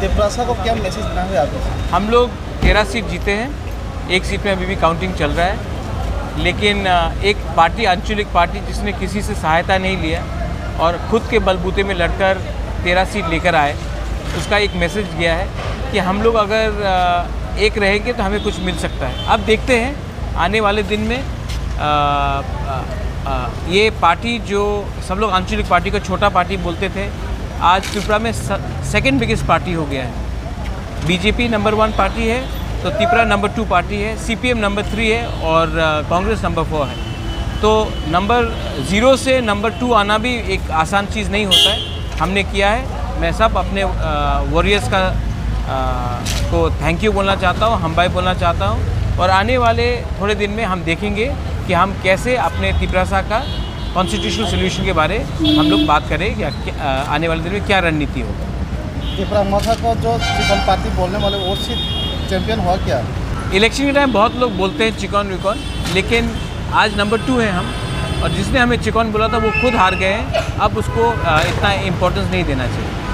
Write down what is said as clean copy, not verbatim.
त्रिप्रासा को क्या मैसेज देना है आपको? हम लोग 13 सीट जीते हैं, एक सीट में अभी भी काउंटिंग चल रहा है, लेकिन एक पार्टी, आंचलिक पार्टी जिसने किसी से सहायता नहीं लिया और खुद के बलबूते में लड़कर 13 सीट लेकर आए, उसका एक मैसेज गया है कि हम लोग अगर एक रहेंगे तो हमें कुछ मिल सकता है। अब देखते हैं आने वाले दिन में ये पार्टी जो सब लोग आंचलिक पार्टी को छोटा पार्टी बोलते थे, आज त्रिपुरा में सेकंड बिगेस्ट पार्टी हो गया है। बीजेपी नंबर 1 पार्टी है तो त्रिपुरा नंबर 2 पार्टी है, सीपीएम नंबर 3 है और कांग्रेस नंबर 4 है। तो नंबर 0 से नंबर 2 आना भी एक आसान चीज़ नहीं होता है, हमने किया है। मैं सब अपने वॉरियर्स का को थैंक यू बोलना चाहता हूँ, हम भाई बोलना चाहता हूँ, और आने वाले थोड़े दिन में हम देखेंगे कि हम कैसे अपने त्रिप्रासा का कॉन्स्टिट्यूशनल सोल्यूशन के बारे हम लोग बात करें या आने वाले दिन में क्या रणनीति हो। त्रिपुरा मथा को जो चिकन पार्टी बोलने वाले वो सीट चैंपियन हुआ क्या? इलेक्शन के टाइम बहुत लोग बोलते हैं चिकन विकॉन, लेकिन आज नंबर 2 है हम, और जिसने हमें चिकन बोला था वो खुद हार गए हैं। अब उसको इतना इम्पोर्टेंस नहीं देना चाहिए।